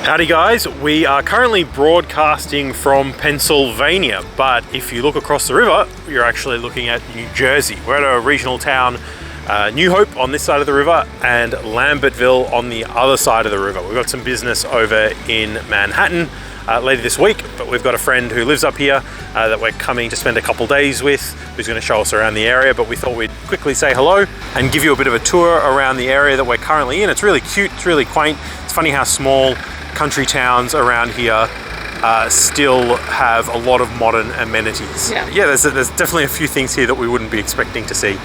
Howdy guys, we are currently broadcasting from Pennsylvania, but if you look across the river, you're actually looking at New Jersey. We're at a regional town, New Hope on this side of the river and Lambertville on the other side of the river. We've got some business over in Manhattan later this week, but we've got a friend who lives up here that we're coming to spend a couple days with, who's going to show us around the area, but we thought we'd quickly say hello and give you a bit of a tour around the area that we're currently in. It's really cute, it's really quaint. It's funny how small country towns around here still have a lot of modern amenities. Yeah, there's definitely a few things here that we wouldn't be expecting to see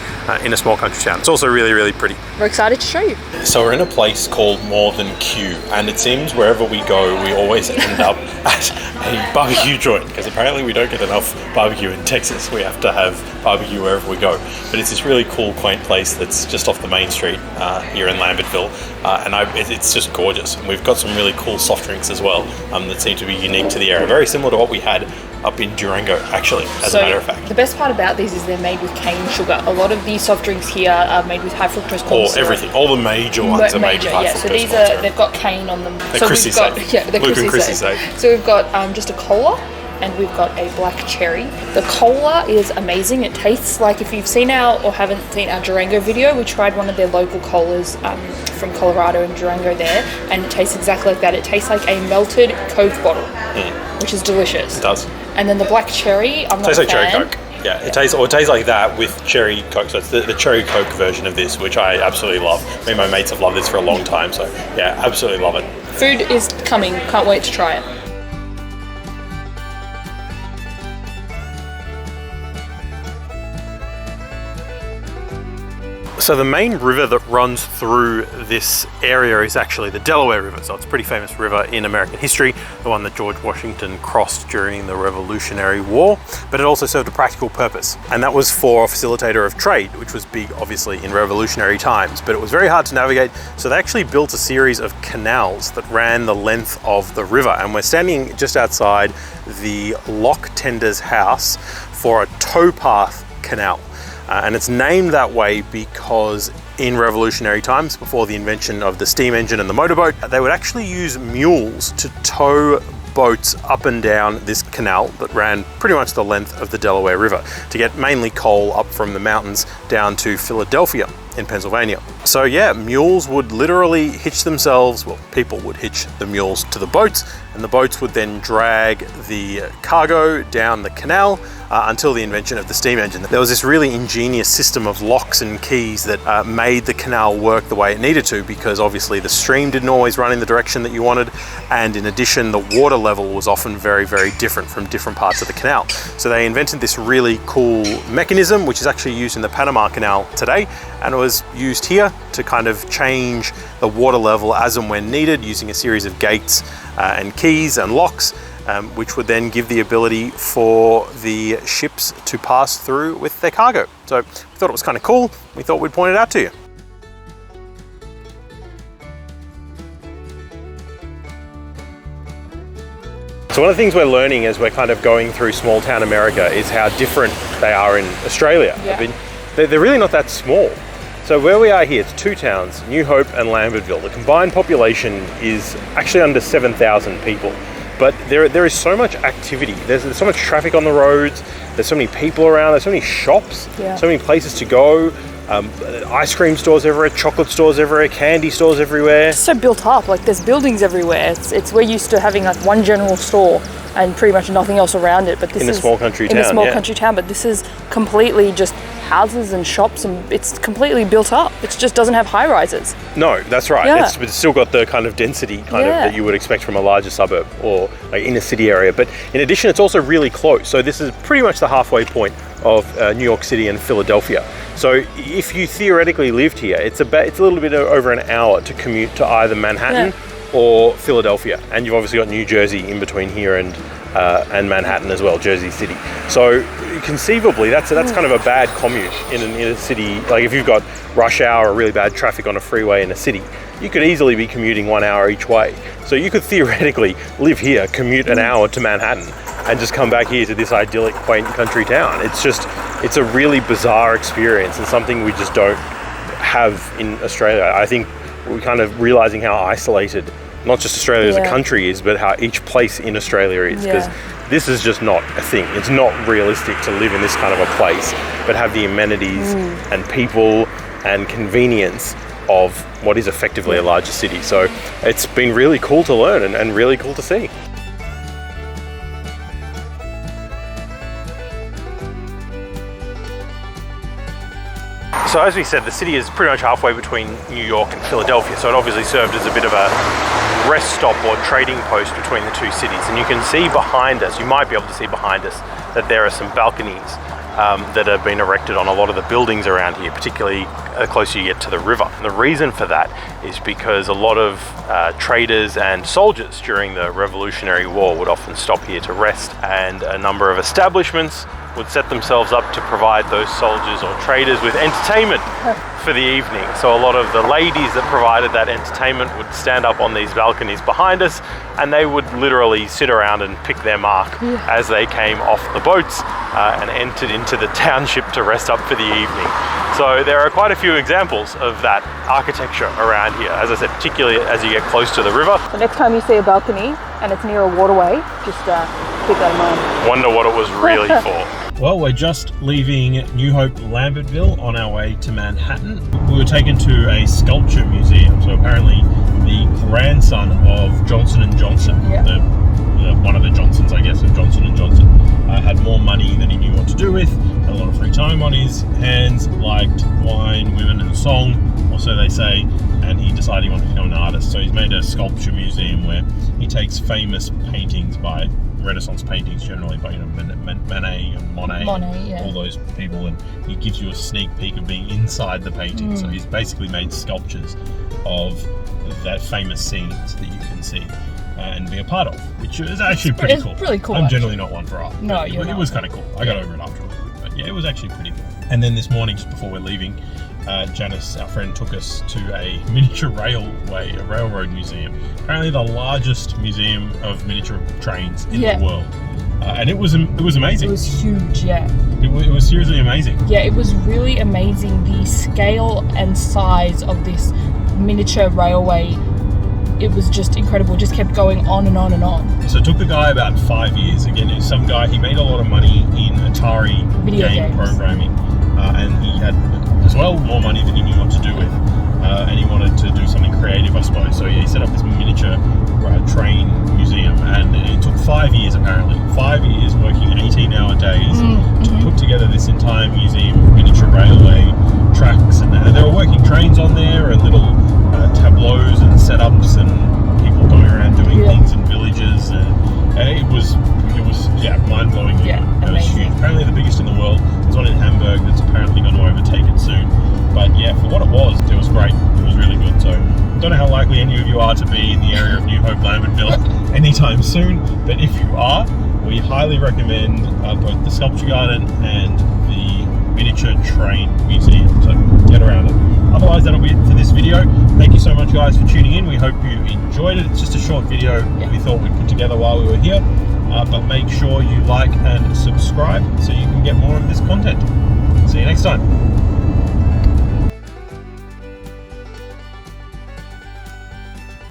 in a small country town. It's also really, really pretty. We're excited to show you. So we're in a place called More Than Q, and it seems wherever we go, we always end up at a barbecue joint, because apparently we don't get enough barbecue in Texas. We have to have barbecue wherever we go. But it's this really cool, quaint place that's just off the main street here in Lambertville, and it's just gorgeous. And we've got some really cool soft drinks as well that seem to be unique to the area, very similar to what we had up in Durango, actually, as a matter of fact. The best part about these is they're made with cane sugar. A lot of these soft drinks here are made with high fructose corn syrup. Everything, all the major ones are made with high fructose so these corn syrup. they've got cane on them. They're Chrissy safe. Yeah, they're Luke and Chrissy Chrissy safe. safe. So we've got just a cola, and we've got a black cherry. The cola is amazing. It tastes like, if you've seen or haven't seen our Durango video, we tried one of their local colas from Colorado and Durango there, and it tastes exactly like that. It tastes like a melted Coke bottle, which is delicious. It does. And then the black cherry, I'm not a fan. Tastes like cherry Coke. Yeah, it tastes like that with cherry Coke. So it's the cherry Coke version of this, which I absolutely love. Me and my mates have loved this for a long time, so yeah, absolutely love it. Food is coming. Can't wait to try it. So the main river that runs through this area is actually the Delaware River. So it's a pretty famous river in American history, the one that George Washington crossed during the Revolutionary War, but it also served a practical purpose, and that was for a facilitator of trade, which was big obviously in revolutionary times, but it was very hard to navigate, so they actually built a series of canals that ran the length of the river, and we're standing just outside the lock tender's house for a towpath canal. And it's named that way because in revolutionary times, before the invention of the steam engine and the motorboat, they would actually use mules to tow boats up and down this canal that ran pretty much the length of the Delaware River to get mainly coal up from the mountains down to Philadelphia in Pennsylvania. So yeah, mules would literally hitch themselves, well, people would hitch the mules to the boats, and the boats would then drag the cargo down the canal until the invention of the steam engine. There was this really ingenious system of locks and keys that made the canal work the way it needed to, because obviously the stream didn't always run in the direction that you wanted, and in addition the water level was often very, very different from different parts of the canal. So they invented this really cool mechanism, which is actually used in the Panama Canal today, and it was used here to kind of change the water level as and when needed, using a series of gates and keys and locks, which would then give the ability for the ships to pass through with their cargo. So we thought it was kind of cool. We thought we'd point it out to you. So one of the things we're learning as we're kind of going through small town America is how different they are in Australia. Yeah. I mean, they're really not that small. So where we are here, it's two towns, New Hope and Lambertville. The combined population is actually under 7,000 people. But there is so much activity. There's so much traffic on the roads. There's so many people around. There's so many shops, so many places to go. Ice cream stores everywhere, chocolate stores everywhere, candy stores everywhere. It's so built up, like there's buildings everywhere. We're used to having like one general store and pretty much nothing else around it. But this is in a small country town. In a small country town, but this is completely just houses and shops, and it's completely built up. It just doesn't have high rises. No, that's right. Yeah. It's still got the kind of density of that you would expect from a larger suburb or like inner city area. But in addition, it's also really close. So this is pretty much the halfway point of New York City and Philadelphia. So if you theoretically lived here, it's a little bit over an hour to commute to either Manhattan or Philadelphia, and you've obviously got New Jersey in between here and Manhattan as well, Jersey City. So conceivably, that's kind of a bad commute in a city. Like if you've got rush hour or really bad traffic on a freeway in a city, you could easily be commuting 1 hour each way. So you could theoretically live here, commute an hour to Manhattan, and just come back here to this idyllic, quaint country town. It's a really bizarre experience and something we just don't have in Australia. I think we're kind of realizing how isolated not just Australia as a Yeah. country is, but how each place in Australia is. Because this is just not a thing. It's not realistic to live in this kind of a place, but have the amenities and people and convenience of what is effectively a larger city. So it's been really cool to learn and really cool to see. So as we said, the city is pretty much halfway between New York and Philadelphia, so it obviously served as a bit of a rest stop or trading post between the two cities. And you can see behind us, you might be able to see behind us, that there are some balconies that have been erected on a lot of the buildings around here, particularly the closer you get to the river. And the reason for that is because a lot of traders and soldiers during the Revolutionary War would often stop here to rest, and a number of establishments would set themselves up to provide those soldiers or traders with entertainment for the evening. So a lot of the ladies that provided that entertainment would stand up on these balconies behind us, and they would literally sit around and pick their mark as they came off the boats and entered into the township to rest up for the evening. So there are quite a few examples of that architecture around here, as I said, particularly as you get close to the river. The next time you see a balcony and it's near a waterway, just keep that in mind. Wonder what it was really for. Well, we're just leaving New Hope Lambertville on our way to Manhattan. We were taken to a sculpture museum. So apparently the grandson of Johnson & Johnson, one of the Johnsons, I guess, of Johnson & Johnson, had more money than he knew what to do with, had a lot of free time on his hands, liked wine, women and song, or so they say, and he decided he wanted to become an artist. So he's made a sculpture museum where he takes famous paintings by Renaissance paintings generally, by Manet and Monet, all those people, and he gives you a sneak peek of being inside the painting. So he's basically made sculptures of that famous scenes that you can see and be a part of, which is actually pretty cool. Really cool. I'm generally not one for art. No, it was kind of cool. I got over it after a little bit, but yeah, it was actually pretty cool. And then this morning, just before we're leaving, Janice, our friend, took us to a miniature railroad museum. Apparently the largest museum of miniature trains in the world. And it was amazing. It was huge, It was seriously amazing. Yeah, it was really amazing, the scale and size of this miniature railway. It was just incredible. It just kept going on and on and on. So it took the guy about 5 years. Again, it's some guy, he made a lot of money in Atari Video game games. Programming. And he had, as well, more money than he knew what to do with. And he wanted to do something creative, I suppose. So yeah, he set up this miniature train museum. And it took 5 years, apparently. 5 years working 18-hour days to put together this entire museum of miniature railway tracks. And there were working trains on there and little tableaus and setups and people going around doing things in villages. And it was mind-blowing. Yeah, it was huge. amazing. Apparently the biggest in the world. There's one in Hamburg that's apparently going to overtake it soon. But yeah, for what it was great. It was really good. So don't know how likely any of you are to be in the area of New Hope Lambertville anytime soon, but if you are, we highly recommend both the Sculpture Garden and the Miniature Train Museum. So get around it. Otherwise, that'll be it for this video. Thank you so much, guys, for tuning in. We hope you enjoyed it. It's just a short video that we thought we'd put together while we were here. But make sure you like and subscribe so you can get more of this content. See you next time.